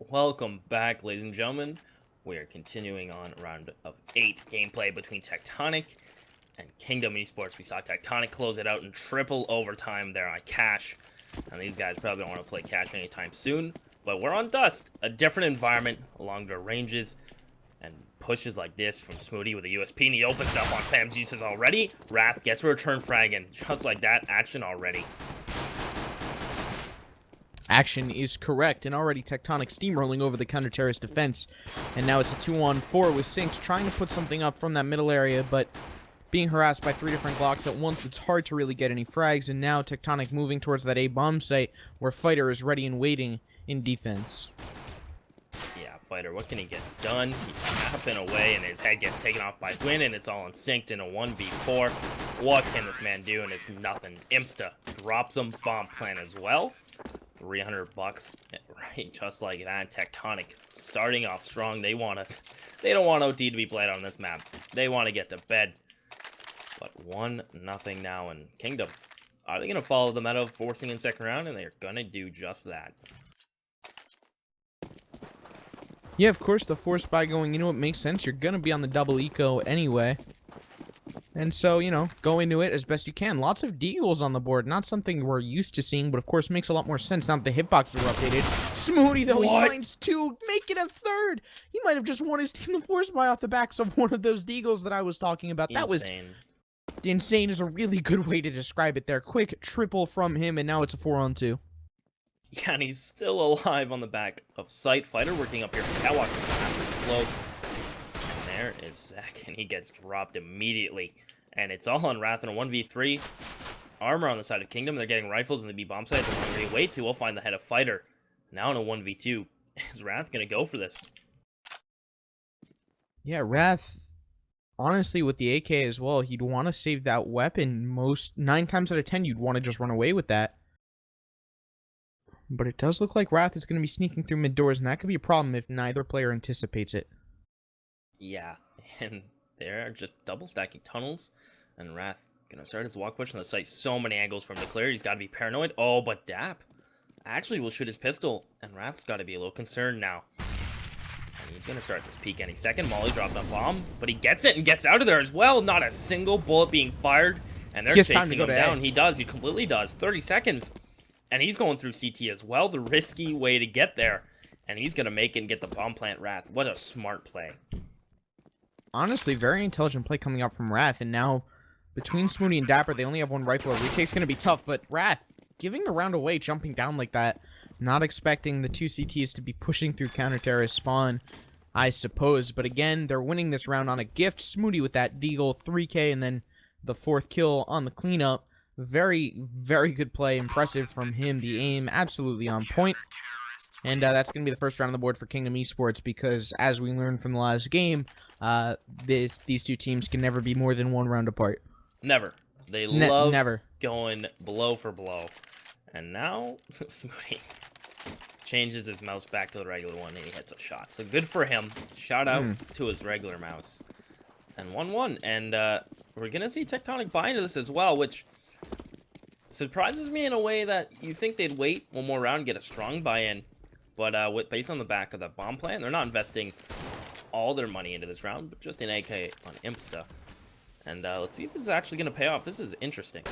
Welcome back, ladies and gentlemen. We are continuing on round of 8 gameplay between Tectonic and Kingdom eSports. We saw Tectonic close it out in triple overtime there on Cash. And these guys probably don't want to play Cash anytime soon. But we're on Dust, a different environment, longer ranges, and pushes like this from Smoothie with a USP. And he opens up on Phantom Jesus already. Wrath gets a return frag, and just like that, action already. Action is correct, and already Tectonic steamrolling over the counter-terrorist defense. And now it's a 2-on-4 with Sinks trying to put something up from that middle area, but being harassed by 3 different Glocks at once, it's hard to really get any frags. And now Tectonic moving towards that A-bomb site where Fighter is ready and waiting in defense. Yeah, Fighter, what can he get done? He's tapping away, and his head gets taken off by Gwyn, and it's all unsynced in a 1v4. What can this man do? And it's nothing. Imsta drops him. Bomb plant as well. 300 bucks, right? Just like that. Tectonic starting off strong. They don't want OT to be played on this map. They want to get to bed. But 1-0 now in Kingdom. Are they gonna follow the meta of forcing in second round? And they're gonna do just that. Yeah, of course, the force buy going, it makes sense. You're gonna be on the double eco anyway. And so, go into it as best you can. Lots of deagles on the board. Not something we're used to seeing, but of course makes a lot more sense now that the hitboxes were updated. Smoothie, though, he finds 2. Make it a 3rd. He might have just won his team the force buy off the backs of one of those deagles that I was talking about. That was insane is a really good way to describe it there. Quick triple from him, and now it's a 4-on-2. Yeah, and he's still alive on the back of site. Fighter working up here for Catwalk. Close. And there is Zach, and he gets dropped immediately. And it's all on Wrath in a 1v3. Armor on the side of Kingdom. They're getting rifles in the B bomb site. The longer he waits, he will find the head of Fighter. Now in a 1v2. Is Wrath going to go for this? Yeah, Wrath, honestly, with the AK as well, he'd want to save that weapon. 9 times out of 10, you'd want to just run away with that. But it does look like Wrath is going to be sneaking through mid doors, and that could be a problem if neither player anticipates it. Yeah, and they're just double stacking tunnels, and Wrath gonna start his walk push on the site. So many angles from the clear. He's got to be paranoid. Oh, but Dap actually will shoot his pistol, and Wrath's got to be a little concerned now. And he's gonna start this peak any second. Molly dropped on bomb, but he gets it and gets out of there as well. Not a single bullet being fired, and they're chasing him down. He does. He completely does. 30 seconds, and he's going through CT as well. The risky way to get there, and he's gonna make it and get the bomb plant. Wrath. What a smart play. Honestly, very intelligent play coming up from Wrath, and now between Smoothie and Dapper, they only have 1 rifle. A retake's going to be tough, but Wrath giving the round away, jumping down like that, not expecting the 2 CTs to be pushing through counter-terrorist spawn, I suppose. But again, they're winning this round on a gift. Smoothie with that deagle, 3K, and then the 4th kill on the cleanup. Very, very good play. Impressive from him. The aim absolutely on point. And that's going to be the first round on the board for Kingdom eSports because, as we learned from the last game, these 2 teams can never be more than 1 round apart. Never. They love never going blow for blow. And now, Smoothie changes his mouse back to the regular one, and he hits a shot. So good for him. Shout out to his regular mouse. And 1-1. And we're going to see Tectonic buy into this as well, which surprises me in a way that you think they'd wait 1 more round and get a strong buy-in. But based on the back of that bomb plant, they're not investing all their money into this round, but just an AK on Imsta. And let's see if this is actually going to pay off. This is interesting.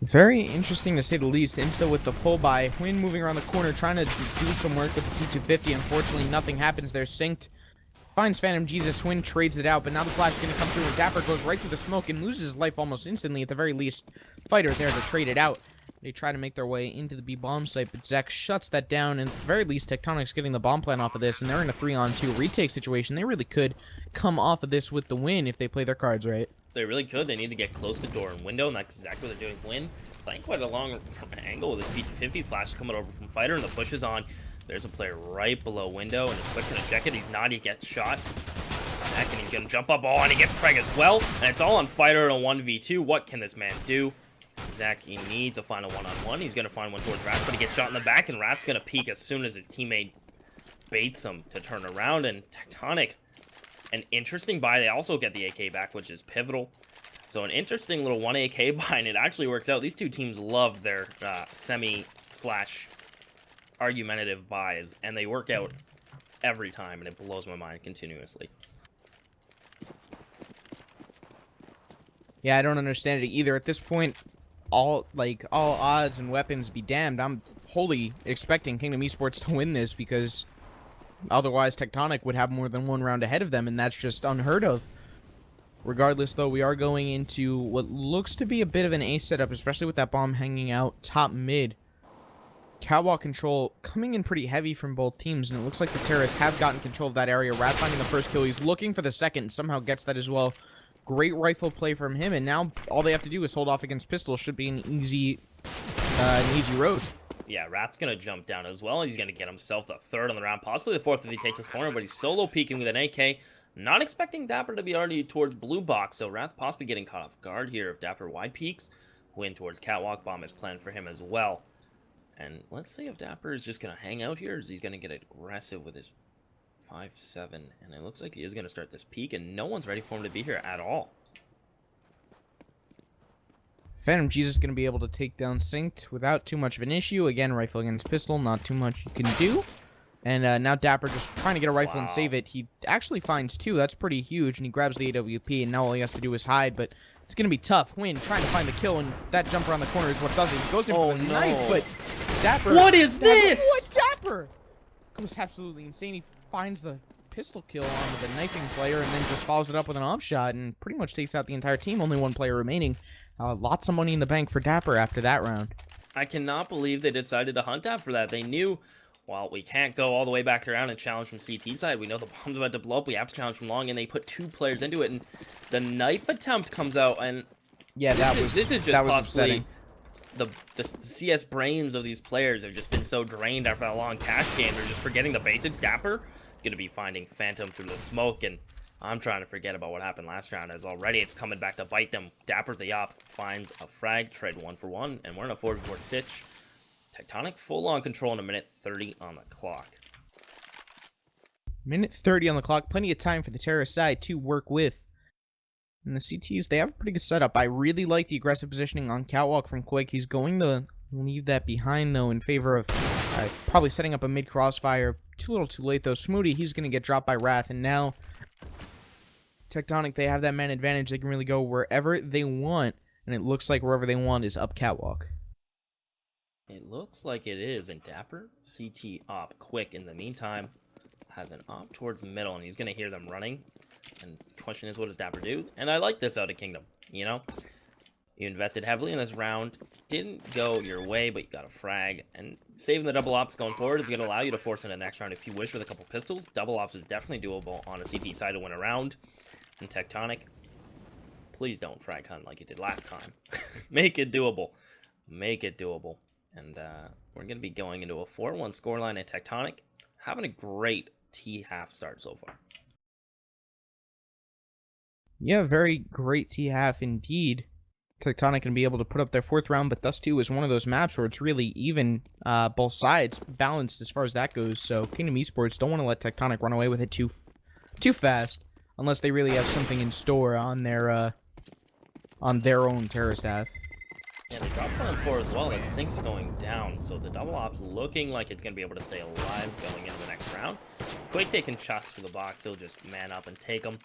Very interesting to say the least. Imsta with the full buy. Win moving around the corner, trying to do some work with the P250. Unfortunately, nothing happens. They're synced. Finds Phantom Jesus. Win trades it out, but now the flash is going to come through, and Dapper goes right through the smoke and loses his life almost instantly. At the very least, Fighter there to trade it out. They try to make their way into the B-bomb site, but Zach shuts that down, and at the very least, Tectonic's getting the bomb plant off of this, and they're in a 3-on-2 retake situation. They really could come off of this with the win if they play their cards right. They really could. They need to get close to door and window, and that's exactly what they're doing. Win playing quite a long angle with his P250 flash coming over from Fighter, and the push is on. There's a player right below window, and he's quick to check it. He's not. He gets shot. Zach, and he's going to jump up. Oh, and he gets frag as well, and it's all on Fighter in a 1v2. What can this man do? Zach, he needs a final 1-on-1. He's going to find one towards Wrath, but he gets shot in the back, and Wrath's going to peek as soon as his teammate baits him to turn around. And Tectonic, an interesting buy. They also get the AK back, which is pivotal. So an interesting little 1 AK buy, and it actually works out. These 2 teams love their semi/, argumentative buys, and they work out every time, and it blows my mind continuously. Yeah, I don't understand it either. At this point, all odds and weapons be damned. I'm wholly expecting Kingdom Esports to win this because otherwise Tectonic would have more than one round ahead of them, and that's just unheard of. Regardless, though, we are going into what looks to be a bit of an ace setup, especially with that bomb hanging out top mid. Catwalk control coming in pretty heavy from both teams, and it looks like the terrorists have gotten control of that area. Rat finding the first kill. He's looking for the second, somehow gets that as well. Great rifle play from him, and now all they have to do is hold off against pistol. Should be an easy road. Yeah, Rat's going to jump down as well. He's going to get himself the third on the round, possibly the fourth if he takes his corner, but he's solo peeking with an AK. Not expecting Dapper to be already towards blue box, so Rat possibly getting caught off guard here if Dapper wide peeks. Win towards Catwalk. Bomb is planned for him as well. And let's see if Dapper is just going to hang out here, or is he going to get aggressive with his 5-7? And it looks like he is going to start this peek, and no one's ready for him to be here at all. Phantom Jesus going to be able to take down Synced without too much of an issue. Again, rifle against pistol, not too much you can do. And now Dapper just trying to get a rifle and save it. He actually finds two. That's pretty huge. And he grabs the AWP, and now all he has to do is hide. But it's going to be tough. Win trying to find the kill, and that jump around the corner is what does it. He goes in for the knife, but Dapper... What is this? What Dapper? Goes absolutely insane. He finds the pistol kill on the knifing player, and then just follows it up with an op shot, and pretty much takes out the entire team. Only one player remaining. Lots of money in the bank for Dapper after that round. I cannot believe they decided to hunt out for that. They knew... Well, we can't go all the way back around and challenge from CT side. We know the bomb's about to blow up. We have to challenge from long, and they put two players into it. And the knife attempt comes out, and yeah, this is just possibly upsetting. the CS brains of these players have just been so drained after that long cash game. They're just forgetting the basics. Dapper gonna be finding Phantom through the smoke, and I'm trying to forget about what happened last round, as already it's coming back to bite them. Dapper the op finds a frag, trade 1-for-1, and we're in a 4v4 sitch. Tectonic full-on control in a minute 30 on the clock. Minute 30 on the clock. Plenty of time for the terrorist side to work with. And the CTs, they have a pretty good setup. I really like the aggressive positioning on Catwalk from Quick. He's going to leave that behind, though, in favor of probably setting up a mid-crossfire. Too little too late, though. Smoody, he's going to get dropped by Wrath. And now, Tectonic, they have that man advantage. They can really go wherever they want. And it looks like wherever they want is up Catwalk. It looks like it is, and Dapper, CT op, Quick, in the meantime, has an op towards the middle, and he's going to hear them running. And the question is, what does Dapper do? And I like this out of Kingdom, you know? You invested heavily in this round, didn't go your way, but you got a frag, and saving the double ops going forward is going to allow you to force in the next round if you wish with a couple pistols. Double ops is definitely doable on a CT side to win a round. And Tectonic, please don't frag hunt like you did last time. Make it doable. Make it doable. And we're going to be going into a 4-1 scoreline at Tectonic. Having a great T-half start so far. Yeah, very great T-half indeed. Tectonic can be able to put up their fourth round, but Dust 2 is one of those maps where it's really even, both sides, balanced as far as that goes. So Kingdom Esports don't want to let Tectonic run away with it too fast, unless they really have something in store on their own terrorist half. Yeah, they dropped one on 4 as well. That Sync's going down, so the double op's looking like it's going to be able to stay alive going into the next round. Quick taking shots through the box. He'll just man up and take them.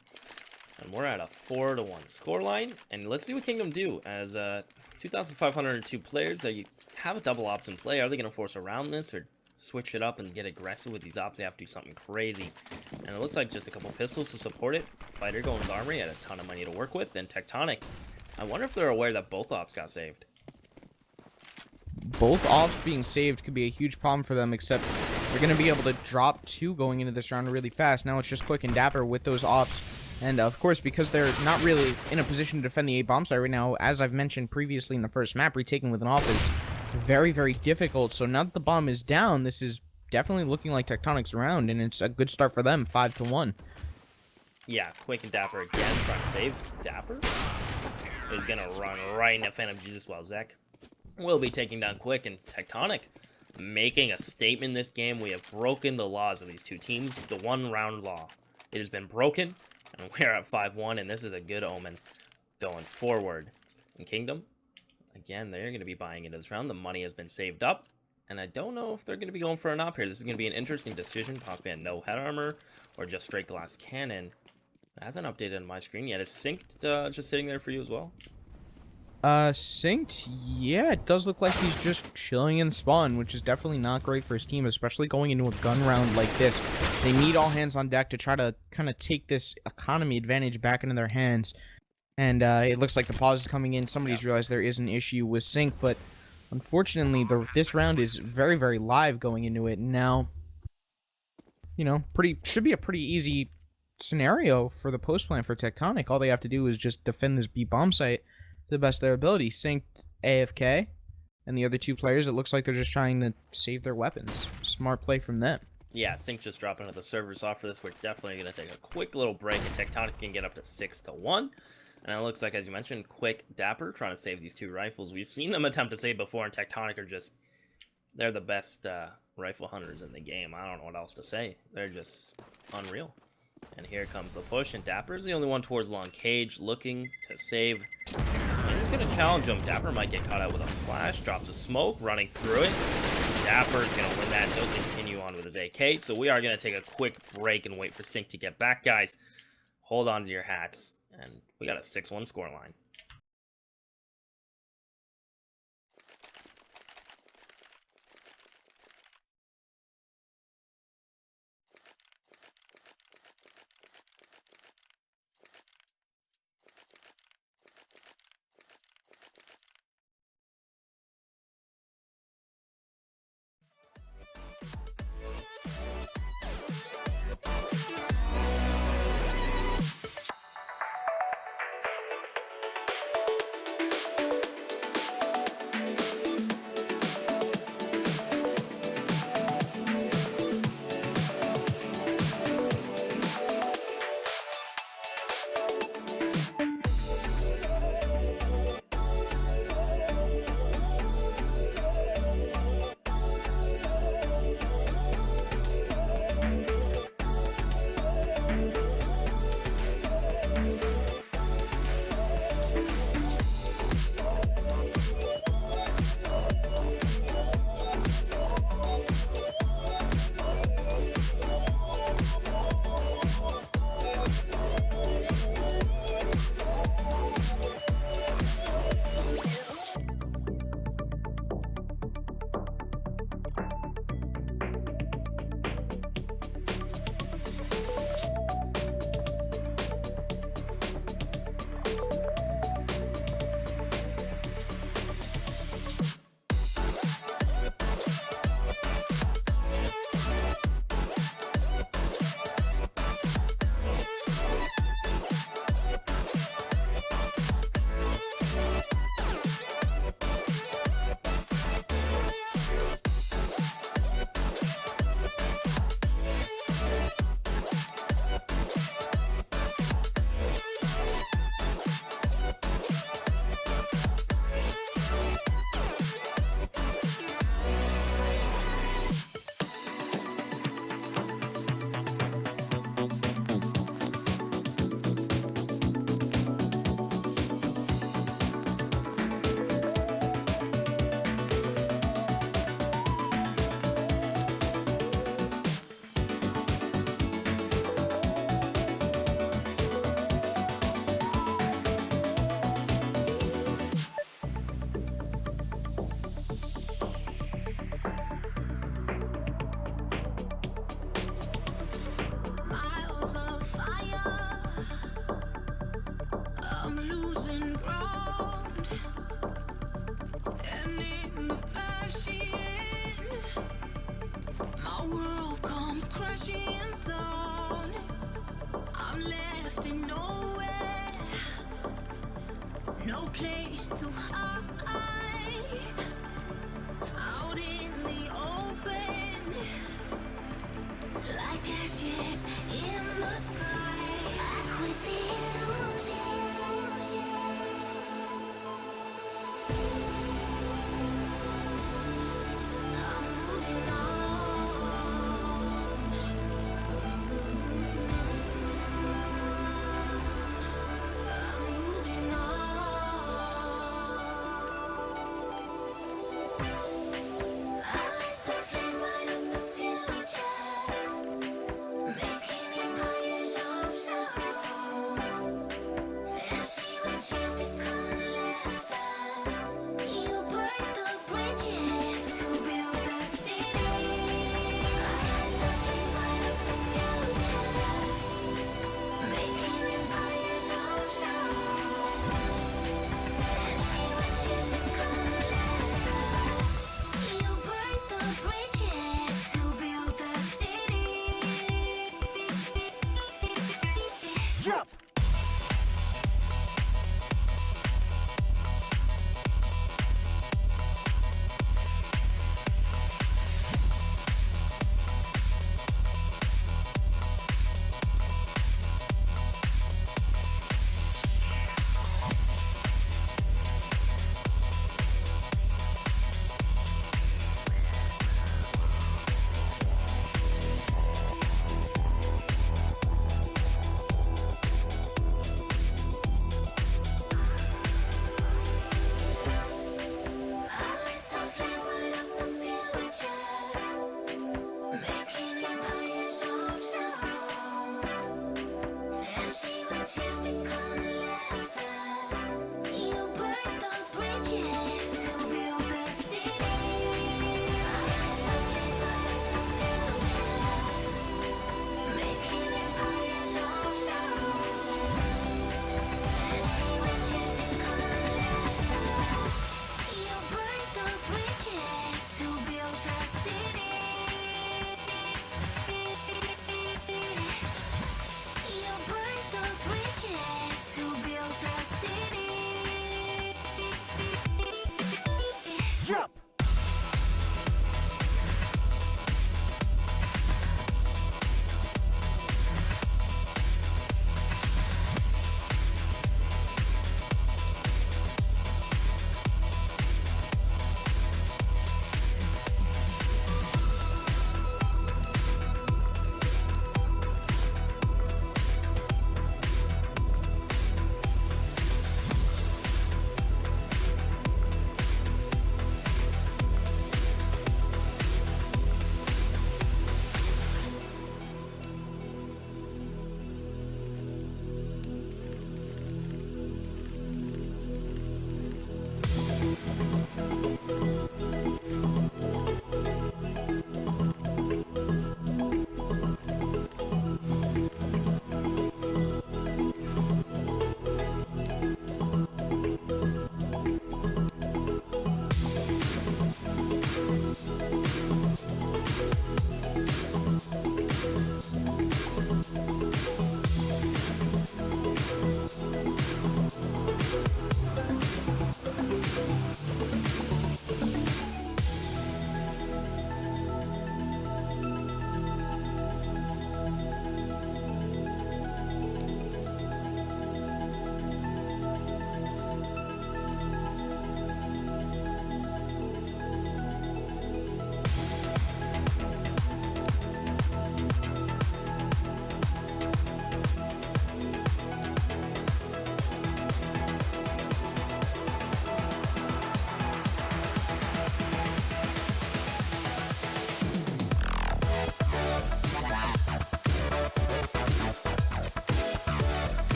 And we're at a 4-1 scoreline. And let's see what Kingdom do. As 2,502 players, that you have a double ops in play. Are they going to force around this or switch it up and get aggressive with these ops? They have to do something crazy. And it looks like just a couple pistols to support it. Fighter going with Armory, had a ton of money to work with. And Tectonic, I wonder if they're aware that both ops got saved. Both ops being saved could be a huge problem for them, except they're going to be able to drop 2 going into this round really fast. Now it's just Quick and Dapper with those ops. And, of course, because they're not really in a position to defend the A-bomb site right now, as I've mentioned previously in the first map, retaking with an op is very, very difficult. So now that the bomb is down, this is definitely looking like Tectonic's round, and it's a good start for them, 5-1. Yeah, Quick and Dapper again trying to save. Dapper is going to run right into Phantom Jesus while Zek will be taking down Quick, and Tectonic making a statement in this game. We have broken the laws of these two teams, the one-round law. It has been broken, and we're at 5-1, and this is a good omen going forward. In Kingdom, again, they're going to be buying into this round. The money has been saved up, And I don't know if they're going to be going for an op here. This is going to be an interesting decision. Possibly a no head armor or just straight glass cannon. It hasn't updated on my screen yet. Is synced just sitting there for you as well? Synced? Yeah, it does look like he's just chilling in spawn, which is definitely not great for his team, especially going into a gun round like this. They need all hands on deck to try to kind of take this economy advantage back into their hands. And it looks like the pause is coming in. Somebody's realized there is an issue with sync, but unfortunately, this round is very, very live going into it. Now, you know, should be a pretty easy scenario for the post plan for Tectonic. All they have to do is just defend this B bomb site to the best of their ability. Synced AFK, and the other two players, it looks like they're just trying to save their weapons. Smart play from them. Yeah, Sync just dropping into the servers off for this. We're definitely going to take a quick little break, and Tectonic can get up to 6-1. And it looks like, as you mentioned, Quick, Dapper trying to save these two rifles. We've seen them attempt to save before, and Tectonic are just... They're the best rifle hunters in the game. I don't know what else to say. They're just unreal. And here comes the push, and Dapper is the only one towards Long Cage, looking to save. And he's going to challenge him. Dapper might get caught out with a flash, drops a smoke, running through it. Dapper is going to win that. He'll continue on with his AK. So we are going to take a quick break and wait for Sync to get back, guys. Hold on to your hats. And we got a 6-1 scoreline. No place to hide. Out in the open, like ashes in the sky. I quit the illusion. I'm moving on.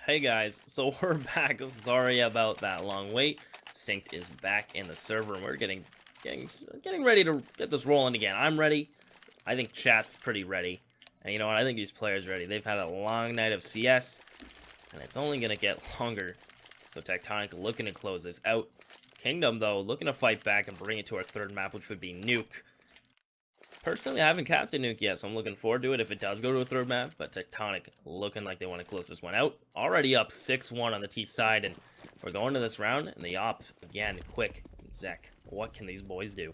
Hey guys, so we're back. Sorry about that long wait. Synced is back in the server, and we're getting ready to get this rolling again. I'm ready. I think chat's pretty ready. And you know what? I think these players are ready. They've had a long night of CS, and it's only gonna get longer. So Tectonic looking to close this out. Kingdom, though, looking to fight back and bring it to our third map, which would be Nuke. Personally, I haven't casted Nuke yet, so I'm looking forward to it if it does go to a third map. But Tectonic looking like they want to close this one out. Already up 6-1 on the T side, and we're going to this round. And the ops, again, Quick and Zek. What can these boys do?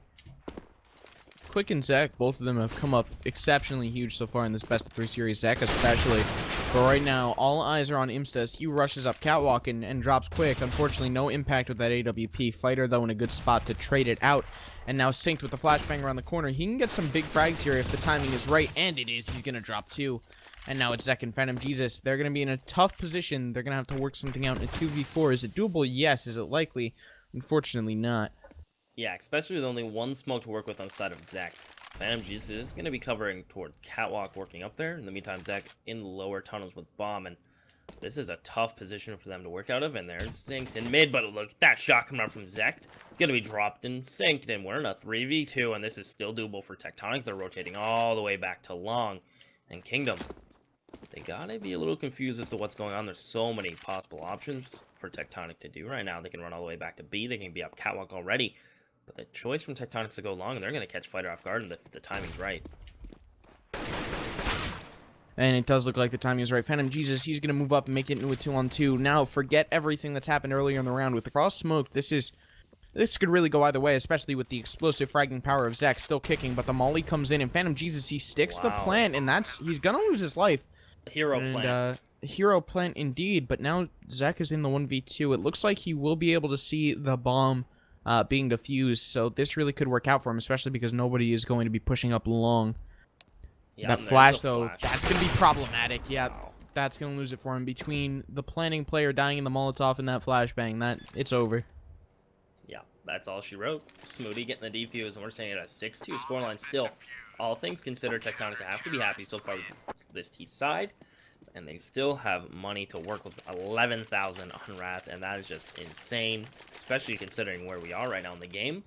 Quick and Zek, both of them have come up exceptionally huge so far in this best of 3 series. Zek especially. But right now, all eyes are on Imstas. He rushes up Catwalk and drops Quick. Unfortunately, no impact with that AWP. Fighter, though, in a good spot to trade it out. And now Synced with the flashbang around the corner. He can get some big frags here if the timing is right. And it is. He's going to drop 2. And now it's Zek and Phantom Jesus. They're going to be in a tough position. They're going to have to work something out in a 2v4. Is it doable? Yes. Is it likely? Unfortunately, not. Yeah, especially with only one smoke to work with on the side of Zek. Phantom Jesus is going to be covering toward Catwalk, working up there. In the meantime, Zek in the lower tunnels with Bomb, and this is a tough position for them to work out of, and they're synced in mid, but look at that shot coming out from Zek. Going to be dropped and synced, and we're in a 3v2, and this is still doable for Tectonic. They're rotating all the way back to Long, and Kingdom. They gotta be a little confused as to what's going on. There's so many possible options for Tectonic to do right now. They can run all the way back to B. They can be up Catwalk already. But the choice from Tectonic is to go long, and they're going to catch Fighter off guard, and the timing's right. And it does look like the timing is right. Phantom Jesus, he's going to move up and make it into a 2-on-2. Now, forget everything that's happened earlier in the round. With the cross smoke, this could really go either way, especially with the explosive fragging power of Zek still kicking. But the molly comes in, and Phantom Jesus, he sticks the plant, and he's going to lose his life. Hero plant. Hero plant indeed, but now Zek is in the 1v2. It looks like he will be able to see the bomb being defused, so this really could work out for him, especially because nobody is going to be pushing up long. Yeah, that flash, though, that's going to be problematic. Yeah, that's going to lose it for him. Between the planning player dying in the Molotov and that flashbang, it's over. Yeah, that's all she wrote. Smoothie getting the defuse, and we're saying it at 6-2 scoreline still. All things considered, Tectonic have to be happy so far with this T side. And they still have money to work with. 11,000 on Wrath, and that is just insane, especially considering where we are right now in the game.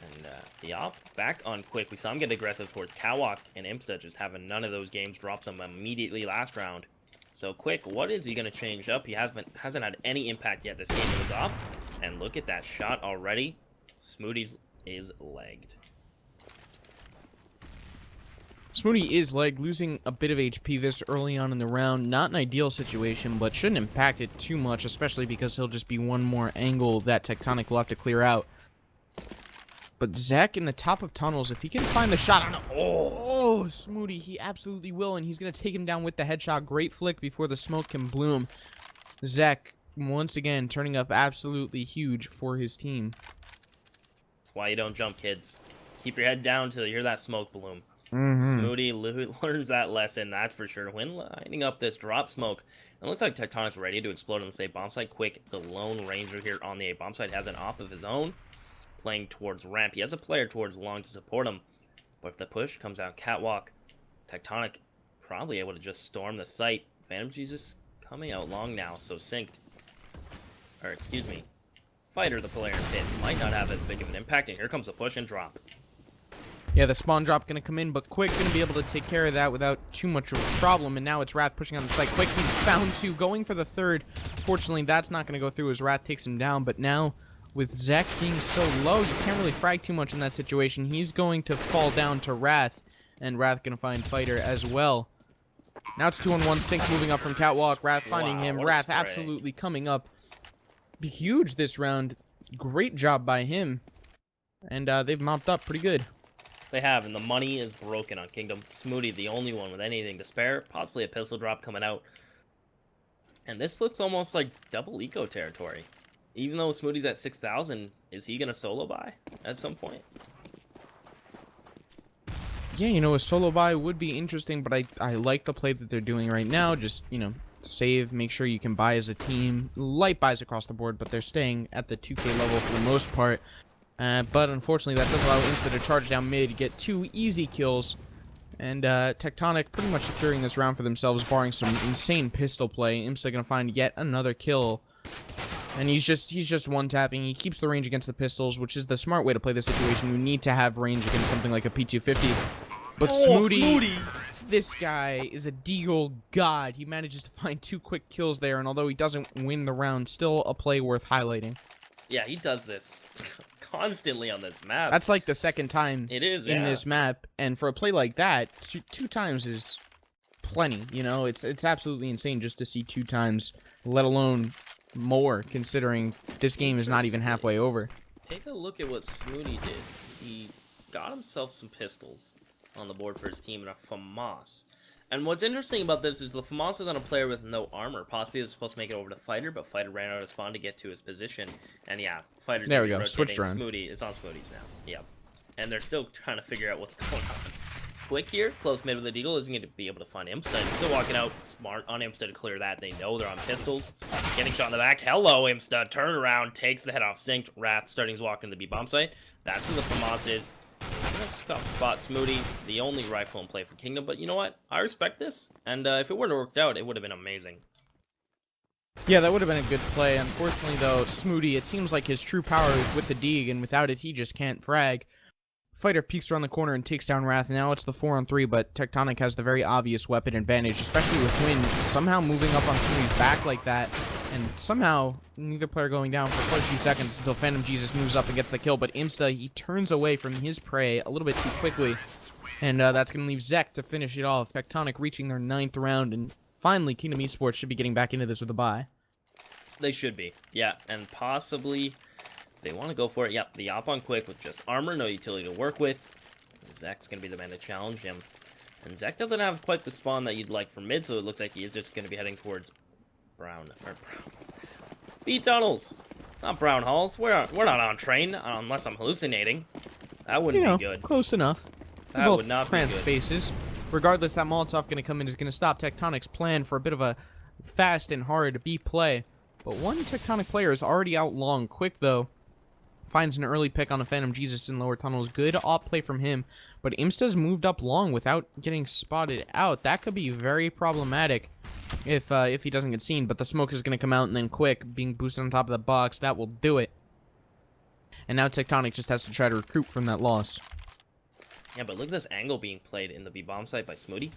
And the op back on Quick. We saw him get aggressive towards Catwalk, and Imsta just having none of those games, drops him immediately last round. So Quick, what is he going to change up? He hasn't had any impact yet this game with his op. And look at that shot already. Smoothies is legged. Smoothie is losing a bit of HP this early on in the round. Not an ideal situation, but shouldn't impact it too much, especially because he'll just be one more angle that Tectonic will have to clear out. But Zek in the top of tunnels, if he can find the shot on Smoothie, he absolutely will, and he's going to take him down with the headshot. Great flick before the smoke can bloom. Zek, once again, turning up absolutely huge for his team. That's why you don't jump, kids. Keep your head down till you hear that smoke bloom. Smoothie learns that lesson, that's for sure. When lining up this drop smoke, it looks like Tectonic's ready to explode on the A bomb site. Quick, the lone ranger here on the A bomb site, has an op of his own, playing towards ramp. He has a player towards long to support him, but if the push comes out Catwalk, Tectonic probably able to just storm the site. Phantom Jesus coming out long now, so Synced, or excuse me, Fighter, the player in pit, might not have as big of an impact, and here comes a push and drop. Yeah, the spawn drop going to come in, but Quick going to be able to take care of that without too much of a problem. And now it's Wrath pushing on the site. Quick, he's found 2, going for the 3rd. Fortunately, that's not going to go through as Wrath takes him down. But now, with Zek being so low, you can't really frag too much in that situation. He's going to fall down to Wrath, and Wrath going to find Fighter as well. Now it's 2-on-1, Sync moving up from Catwalk. Wrath finding him. Wrath absolutely coming up huge this round. Great job by him. And they've mopped up pretty good. They have, and the money is broken on Kingdom. Smoothie, the only one with anything to spare. Possibly a pistol drop coming out. And this looks almost like double eco territory. Even though Smoothie's at 6,000, is he going to solo buy at some point? Yeah, you know, a solo buy would be interesting, but I like the play that they're doing right now. Just, you know, save, make sure you can buy as a team. Light buys across the board, but they're staying at the 2K level for the most part. But unfortunately, that does allow Insta to charge down mid, get 2 easy kills, And Tectonic pretty much securing this round for themselves, barring some insane pistol play. Imsta gonna find yet another kill. And he's just one-tapping. He keeps the range against the pistols, which is the smart way to play the situation. You need to have range against something like a P250. But Smooty, this guy is a deagle god. He manages to find 2 quick kills there, and although he doesn't win the round, still a play worth highlighting. Yeah, he does this constantly on this map. That's like the second time It is, in yeah. this map, and for a play like that, two times is plenty. You know, it's absolutely insane just to see 2 times, let alone more, considering this game is not even halfway over. Take a look at what Smooty did. He got himself some pistols on the board for his team and a FAMAS. And what's interesting about this is the FAMAS is on a player with no armor. Possibly he was supposed to make it over to Fighter, but Fighter ran out of spawn to get to his position. And yeah, Fighter's there we gonna go, be switched rotating. around. Smooty, it's on Smooty's now. Yep. And they're still trying to figure out what's going on. Quick here, close mid with the deagle, isn't going to be able to find Imsta. He's still walking out smart on Imsta to clear that. They know they're on pistols. Getting shot in the back. Hello, Imsta. Turn around, takes the head off synced. Wrath starting his walk into the B bomb site. That's where the FAMAS is. Gonna spot Smooty, the only rifle in play for Kingdom. But you know what? I respect this. And if it would have worked out, it would have been amazing. Yeah, that would have been a good play. Unfortunately, though, Smooty, it seems like his true power is with the Deeg, and without it, he just can't frag. Fighter peeks around the corner and takes down Wrath. Now it's the 4-on-3, but Tectonic has the very obvious weapon advantage, especially with Wind somehow moving up on Smooty's back like that, and somehow neither player going down for quite a few seconds until Phantom Jesus moves up and gets the kill, but Imsta, he turns away from his prey a little bit too quickly, and that's going to leave Zek to finish it off. Tectonic reaching their 9th round, and finally Kingdom eSports should be getting back into this with a bye. They should be. Yeah, and possibly they want to go for it. Yep, the op on quick with just armor, no utility to work with. Zek's going to be the man to challenge him. And Zek doesn't have quite the spawn that you'd like for mid, so it looks like he is just going to be heading towards Brown. B tunnels, not Brown halls. We're not on train, unless I'm hallucinating. That wouldn't be good. Close enough. That Both would not be cramped good. spaces. Regardless, that Molotov going to come in is going to stop Tectonic's plan for a bit of a fast and hard B play. But one Tectonic player is already out long. Quick, though, finds an early pick on a Phantom Jesus in lower tunnels. Good op play from him. But Imsta's moved up long without getting spotted out. That could be very problematic if he doesn't get seen. But the smoke is going to come out, and then Quick being boosted on top of the box. That will do it. And now Tectonic just has to try to recruit from that loss. Yeah, but look at this angle being played in the B bomb site by Smooty.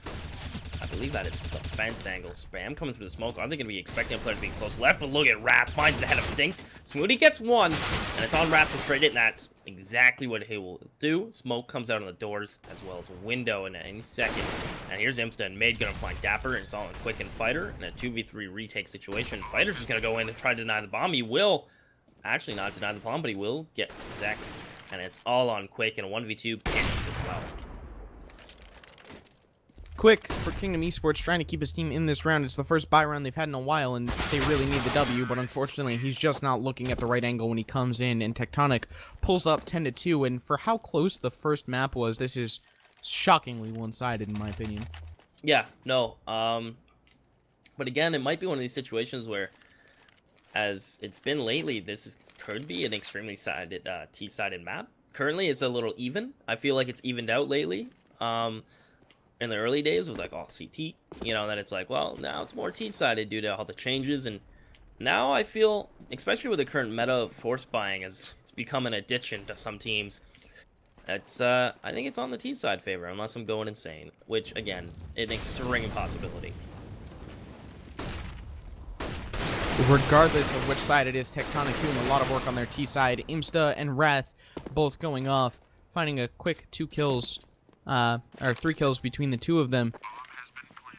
I believe that is the fence angle. Spam coming through the smoke. Aren't they going to be expecting a player to be close left? But look at Wrath. Finds the head of Synced. Smooty gets one. And it's on Wrath to trade it. And that's exactly what he will do. Smoke comes out on the doors as well as a window in any second. And here's Imsta and Mid going to find Dapper. And it's all in Quick and Fighter. In a 2v3 retake situation. Fighter's just going to go in and try to deny the bomb. He will actually not deny the bomb, but he will get Zek. And it's all on Quick in a 1v2 pinch as well. Quick for Kingdom eSports, trying to keep his team in this round. It's the first bye round they've had in a while, and they really need the W, but unfortunately, he's just not looking at the right angle when he comes in, and Tectonic pulls up 10-2, and for how close the first map was, this is shockingly one-sided, in my opinion. Yeah, no, but again, it might be one of these situations where, as it's been lately, could be an extremely sided, T-sided map. Currently, it's a little even. I feel like it's evened out lately. In the early days, it was like all CT, you know, and then it's like, well, now it's more T-sided due to all the changes, and now I feel, especially with the current meta of force buying, as it's become an addition to some teams, it's, I think it's on the T-side favor, unless I'm going insane, which, again, an extreme possibility. Regardless of which side it is, Tectonic doing a lot of work on their T side. Imsta and Wrath both going off, finding a quick 2 kills, or 3 kills between the two of them.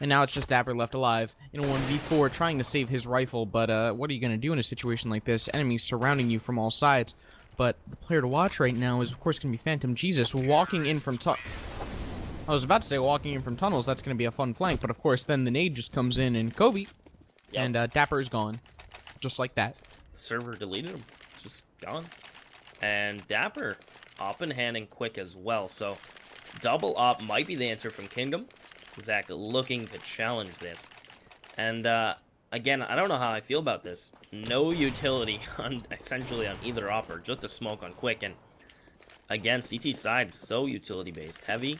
And now it's just Dapper left alive in a 1v4, trying to save his rifle. But what are you going to do in a situation like this? Enemies surrounding you from all sides. But the player to watch right now is, of course, going to be Phantom Jesus, walking in from I was about to say walking in from tunnels. That's going to be a fun flank. But, of course, then the nade just comes in, and Kobe, and Dapper is gone. Just like that. The server deleted him. Just gone. And Dapper op in hand and Quick as well. So double op might be the answer from Kingdom. Zach looking to challenge this. And again, I don't know how I feel about this. No utility on essentially on either opper. Just a smoke on Quick. And Again, CT side, so utility-based. Heavy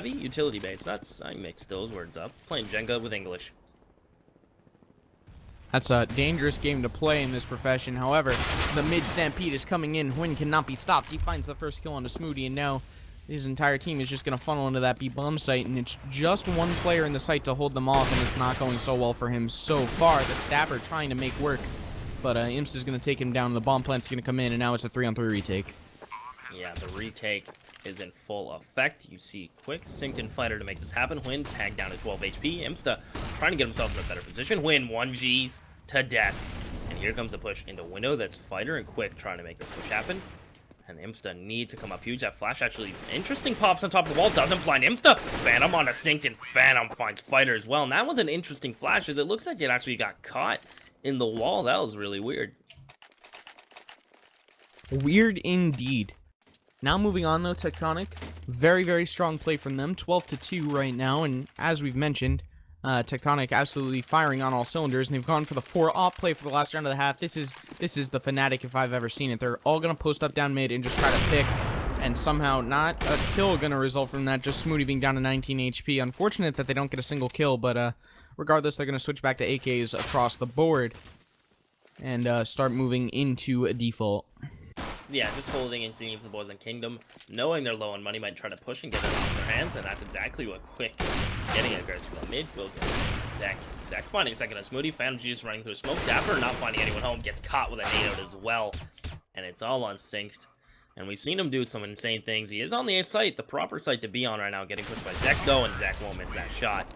utility-based. That's, I mixed those words up. Playing Jenga with English. That's a dangerous game to play in this profession. However, the mid-stampede is coming in. Huynh cannot be stopped. He finds the first kill on the Smoothie, and now his entire team is just going to funnel into that B-bomb site, and it's just one player in the site to hold them off, and it's not going so well for him so far. That's Dapper trying to make work, but Imps is going to take him down, and the bomb plant's going to come in, and now it's a 3-on-3 retake. Yeah, the retake is in full effect. You see quick synced in fighter to make this happen. Huynh tagged down to 12 HP. Imsta trying to get himself in a better position. Huynh 1Gs to death. And here comes the push into window. That's fighter and quick trying to make this push happen. And Imsta needs to come up huge. That flash actually interesting pops on top of the wall. Doesn't blind Imsta. Phantom on a synced and Phantom finds fighter as well. And that was an interesting flash as it looks like it actually got caught in the wall. That was really weird. Weird indeed. Now moving on though, Tectonic, very, very strong play from them, 12-2 right now, and as we've mentioned, Tectonic absolutely firing on all cylinders, and they've gone for the 4-off play for the last round of the half. This is the Fnatic if I've ever seen it. They're all going to post up down mid and just try to pick, and somehow not a kill going to result from that, just Smoothie being down to 19 HP. Unfortunate that they don't get a single kill, but regardless, they're going to switch back to AKs across the board and start moving into a default. Yeah, just holding and seeing if the boys in Kingdom, knowing they're low on money, might try to push and get it off their hands, and that's exactly what Quick getting aggressive on mid will get. Zach finding a second on Smoothie, Phantom just running through smoke, Dapper not finding anyone home, gets caught with a nade out as well, and it's all unsynced. And we've seen him do some insane things. He is on the A site, the proper site to be on right now, getting pushed by Zach though, and Zach won't miss that shot.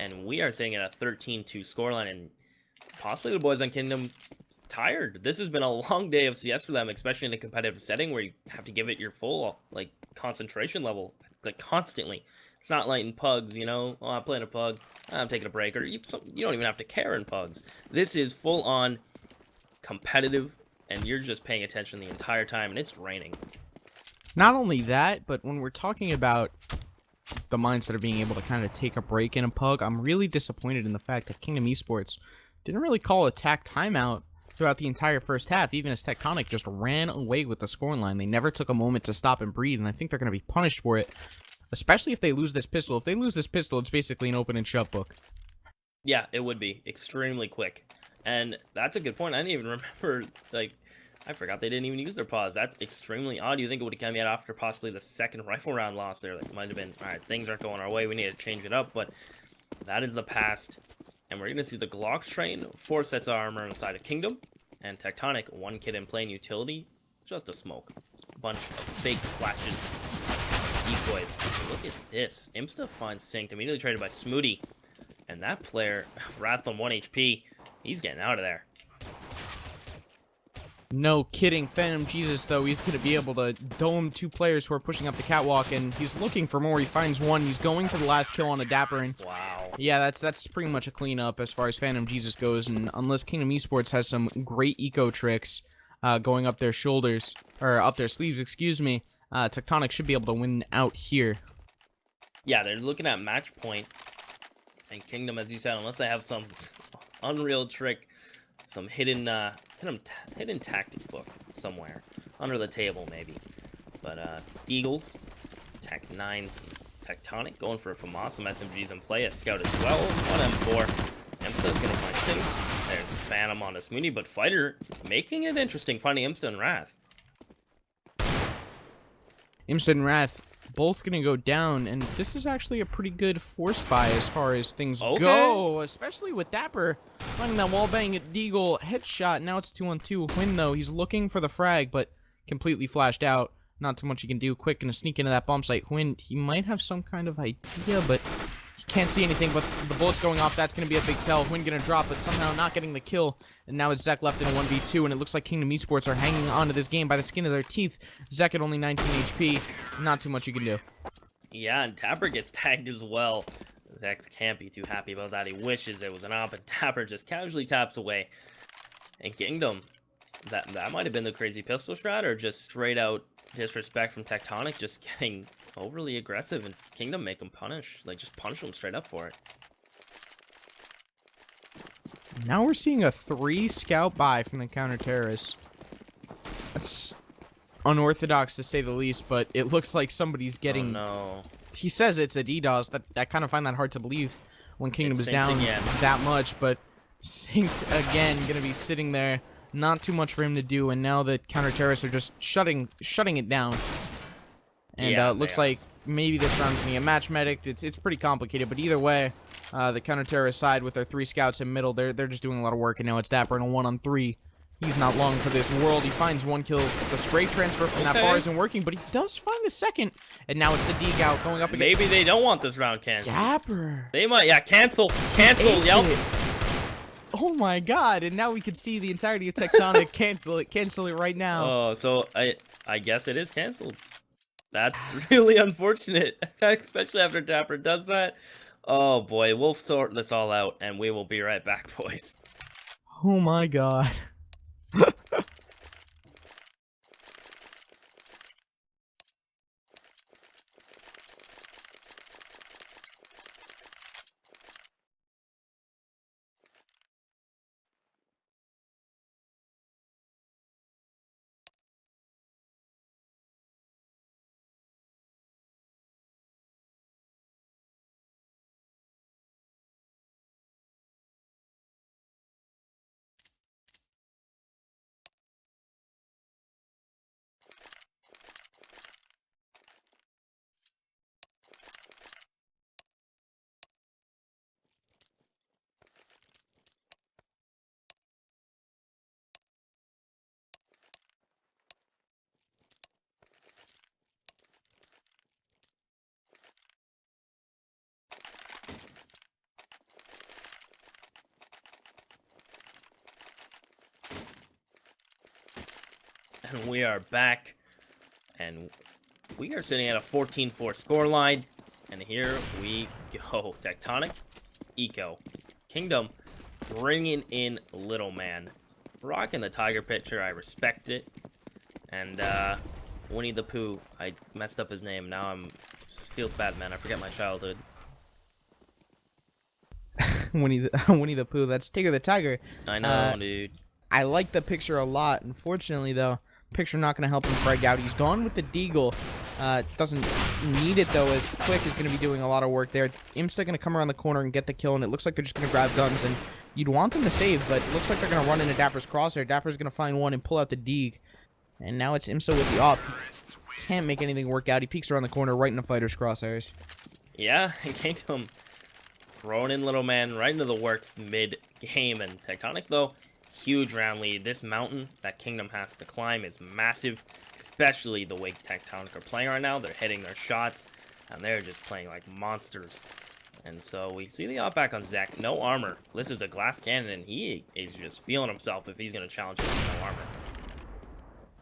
And we are sitting at a 13-2 scoreline, and possibly the boys on Kingdom tired. This has been a long day of CS for them, especially in a competitive setting where you have to give it your full like concentration level, like constantly. It's not like in pugs, you know, oh, I'm playing a pug, I'm taking a break, or you don't even have to care in pugs. This is full on competitive, and you're just paying attention the entire time, and it's raining. Not only that, but when we're talking about the mindset of being able to kind of take a break in a pug, I'm really disappointed in the fact that Kingdom eSports didn't really call attack timeout throughout the entire first half, even as Tectonic just ran away with the scoreline. They never took a moment to stop and breathe, and I think they're going to be punished for it, especially if they lose this pistol. If they lose this pistol, it's basically an open and shut book. Yeah, it would be extremely quick, and that's a good point. I didn't even remember, like, I forgot they didn't even use their pause. That's extremely odd. You think it would have come out after possibly the second rifle round loss there? Like, might have been, all right, things aren't going our way, we need to change it up, but that is the past. And we're going to see the Glock train, 4 sets of armor on the side of Kingdom, and Tectonic, 1 kid in plain utility, just a smoke. A bunch of fake flashes, decoys. Look at this. Imsta finds synced, immediately traded by Smoothie. And that player, Wrath on 1 HP, he's getting out of there. No kidding. Phantom Jesus, though, he's going to be able to dome 2 players who are pushing up the catwalk, and he's looking for more. He finds one. He's going for the last kill on a Dapper, and Wow. yeah, that's pretty much a cleanup as far as Phantom Jesus goes, and unless Kingdom eSports has some great eco tricks going up their shoulders, or up their sleeves, excuse me, Tectonic should be able to win out here. Yeah, they're looking at match point, and Kingdom, as you said, unless they have some unreal trick, some hidden tactic book somewhere under the table maybe. But Deagles, Tech 9's Tectonic going for a FAMAS, some SMGs in play, a Scout as well, 1 M4. Imsta's gonna find synced. There's Phantom on a Smoothie, but Fighter making it interesting, finding Imsta and Wrath. Imsta and Wrath both going to go down, and this is actually a pretty good force buy as far as things go, especially with Dapper finding that wallbang at Deagle headshot. Now it's 2-on-2. Huynh, though, he's looking for the frag, but completely flashed out. Not too much he can do. Quick, gonna sneak into that bomb site. Huynh, he might have some kind of idea, but he can't see anything, but the bullet's going off. That's gonna be a big tell. Huynh gonna drop, but somehow not getting the kill. And now it's Zach left in a 1v2, and it looks like Kingdom eSports are hanging on to this game by the skin of their teeth. Zach at only 19 HP. Not too much you can do. Yeah, and Tapper gets tagged as well. Zach can't be too happy about that. He wishes it was an op, and Tapper just casually taps away. And Kingdom, that might have been the crazy pistol strat, or just straight out disrespect from Tectonic, just getting overly aggressive, and Kingdom make him punish. Like, just punish him straight up for it. Now we're seeing a 3 scout buy from the counter-terrorists. That's unorthodox to say the least, but it looks like somebody's getting... Oh, no. He says it's a DDoS. I kind of find that hard to believe when Kingdom is synced down again. that much, but synced again, gonna be sitting there. Not too much for him to do, and now the counter-terrorists are just shutting it down. And Yeah, looks like maybe this round's gonna be a match medic. It's pretty complicated, but either way, the counter-terrorist side with their 3 scouts in middle, they're just doing a lot of work, and now it's Dapper in a 1-on-3. He's not long for this world. He finds 1 kill. The spray transfer from that far isn't working, but he does find the second. And now it's the Deke out going up against... Maybe they don't want this round canceled. Dapper. They might, yeah, cancel, Ace yep. it. Oh my god, and now we can see the entirety of Tectonic cancel it right now. Oh, so I guess it is canceled. That's really unfortunate, especially after Dapper does that. Oh boy, we'll sort this all out, and we will be right back, boys. Oh my god. And we are back, and we are sitting at a 14-4 scoreline, and here we go. Tectonic, Eco, Kingdom, bringing in Little Man. Rocking the Tiger picture, I respect it. And, Winnie the Pooh, I messed up his name, now feels bad, man, I forget my childhood. Winnie the Pooh, that's Tigger the Tiger. I know, dude. I like the picture a lot. Unfortunately, though, picture not going to help him frag out. He's gone with the Deagle. Doesn't need it, though, as Quick is going to be doing a lot of work there. Imsta going to come around the corner and get the kill, and it looks like they're just going to grab guns, and you'd want them to save, but it looks like they're going to run into Dapper's crosshair. Dapper's going to find one and pull out the Deag, and now it's Imsta with the op. He can't make anything work out. He peeks around the corner right into Fighter's crosshairs. Yeah, and Kingdom throwing in Little Man right into the works mid-game, and Tectonic, though, huge round lead. This mountain that Kingdom has to climb is massive, especially the way Tectonic are playing right now. They're hitting their shots, and they're just playing like monsters. And so we see the op back on Zach. No armor. This is a glass cannon, and he is just feeling himself if he's going to challenge him with no armor.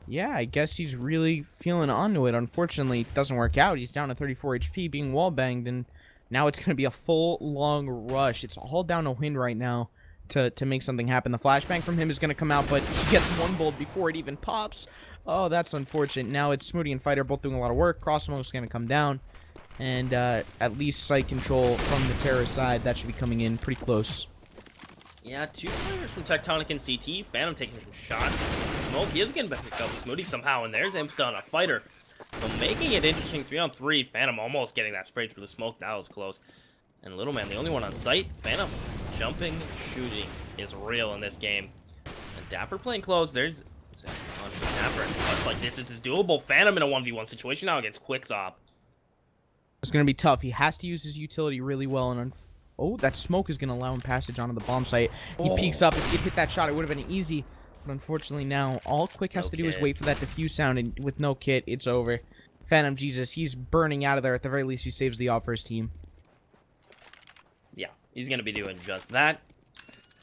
Yeah, I guess he's really feeling onto it. Unfortunately, it doesn't work out. He's down to 34 HP, being wall-banged, and now it's going to be a full, long rush. It's all down to wind right now to make something happen. The flashbang from him is going to come out, but he gets one bolt before it even pops. Oh, that's unfortunate. Now it's Smooty and Fighter both doing a lot of work. Crossmo's going to come down, and at least sight control from the terrorist side. That should be coming in pretty close. Yeah, 2 players from Tectonic and CT. Phantom taking some shots. Smoke, he is getting back to up Smooty somehow, and there's Imsta on a Fighter. So making it interesting, 3-on-3. Phantom almost getting that spray through the smoke. That was close. And Little Man, the only one on site. Phantom jumping, shooting is real in this game. And Dapper playing close. There's on Dapper. And looks like this is doable. Phantom in a 1v1 situation now against Quicksop. It's going to be tough. He has to use his utility really well. And oh, that smoke is going to allow him passage onto the bomb site. He peeks up. If he had hit that shot, it would have been easy. But unfortunately now, all Quick has to do is wait for that diffuse sound. And with no kit, it's over. Phantom, Jesus, he's burning out of there. At the very least, he saves the op for his team. Yeah, he's going to be doing just that.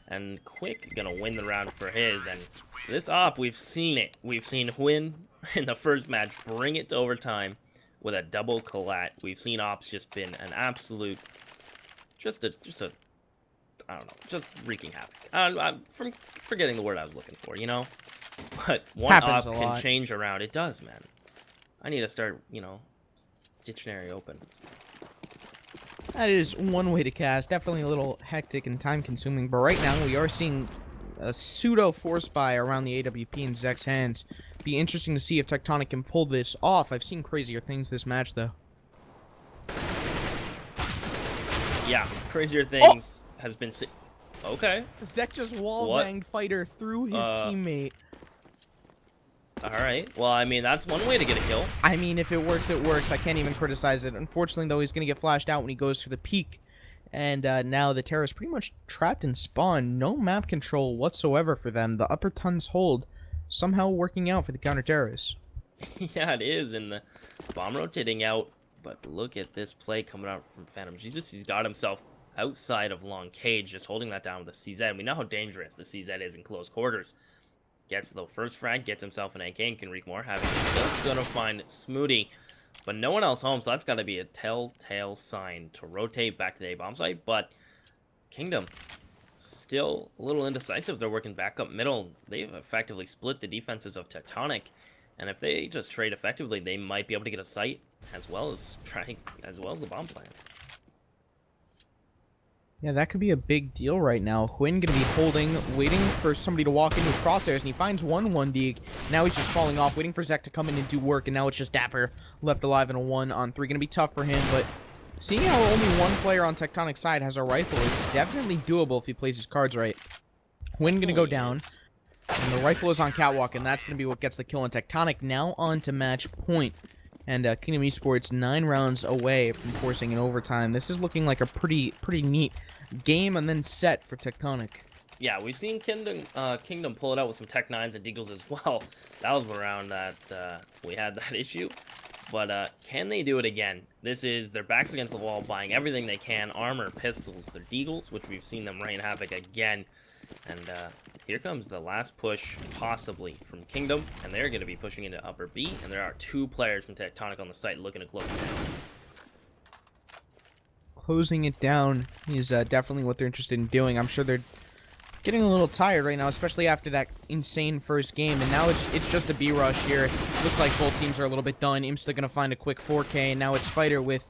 And Quick going to win the round for his. And this op, we've seen it. We've seen Win in the first match bring it to overtime with a double collat. We've seen ops just been an absolute, just a I don't know, just wreaking havoc. I'm forgetting the word I was looking for, you know? But one op can change around. It does, man. I need to start, you know, dictionary open. That is one way to cast. Definitely a little hectic and time-consuming. But right now, we are seeing a pseudo force buy around the AWP in Zek's hands. Be interesting to see if Tectonic can pull this off. I've seen crazier things this match, though. Yeah, crazier things has been okay. Zek just wall-banged Fighter through his teammate. Alright, well, I mean, that's one way to get a kill. I mean, if it works, it works. I can't even criticize it. Unfortunately, though, he's going to get flashed out when he goes for the peak. And now the Terror is pretty much trapped in spawn. No map control whatsoever for them. The upper tons hold somehow working out for the counter-terrorists. Yeah, it is, and the bomb rotating out. But look at this play coming out from Phantom Jesus. He's got himself outside of long cage, just holding that down with the CZ. We know how dangerous the CZ is in close quarters. Gets the first frag, gets himself an AK, and can wreak more havoc. He's gonna find Smooty, but no one else home, so that's gotta be a telltale sign to rotate back to the A-bomb site. But Kingdom, still a little indecisive. They're working back up middle. They've effectively split the defenses of Tectonic, and if they just trade effectively, they might be able to get a site as well as the bomb plant. Yeah, that could be a big deal right now. Hwin gonna be holding, waiting for somebody to walk into his crosshairs, and he finds 1-1 Now he's just falling off, waiting for Zek to come in and do work, and now it's just Dapper left alive in a 1-on-3. Gonna be tough for him, but seeing how only one player on Tectonic's side has a rifle, it's definitely doable if he plays his cards right. Hwin gonna go down, and the rifle is on Catwalk, and that's gonna be what gets the kill on Tectonic. Now on to match point. And Kingdom eSports 9 rounds away from forcing an overtime. This is looking like a pretty neat game and then set for Tectonic. Yeah, we've seen Kingdom pull it out with some Tech 9s and Deagles as well. That was the round that we had that issue. But can they do it again? This is their backs against the wall, buying everything they can. Armor, pistols, their Deagles, which we've seen them rain havoc again. And here comes the last push, possibly, from Kingdom. And they're going to be pushing into upper B. And there are 2 players from Tectonic on the site looking to close it down. Closing it down is definitely what they're interested in doing. I'm sure they're getting a little tired right now, especially after that insane first game. And now it's just a B rush here. Looks like both teams are a little bit done. Imsta going to find a quick 4K. And now it's Fighter with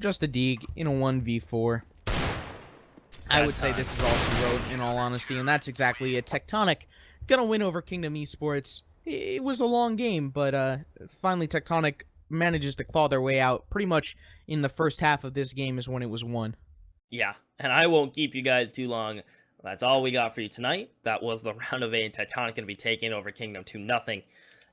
just a Deag in a 1v4. I would say this is all she wrote, in all honesty, and that's exactly it. Tectonic gonna win over Kingdom eSports. It was a long game, but finally Tectonic manages to claw their way out. Pretty much in the first half of this game is when it was won. Yeah, and I won't keep you guys too long. That's all we got for you tonight. That was the round of 8. Tectonic gonna be taking over Kingdom 2-0.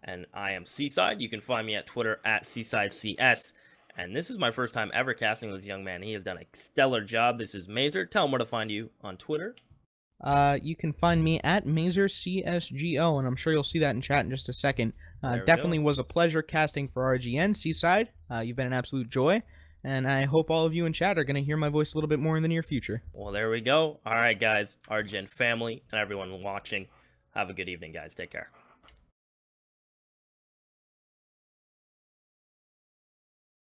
And I am Seaside. You can find me at Twitter at SeasideCS. And this is my first time ever casting with this young man. He has done a stellar job. This is Mazer. Tell him where to find you on Twitter. You can find me at MazerCSGO, and I'm sure you'll see that in chat in just a second. Definitely was a pleasure casting for RGN. Seaside, you've been an absolute joy, and I hope all of you in chat are going to hear my voice a little bit more in the near future. Well, there we go. All right, guys, RGN family, and everyone watching, have a good evening, guys. Take care.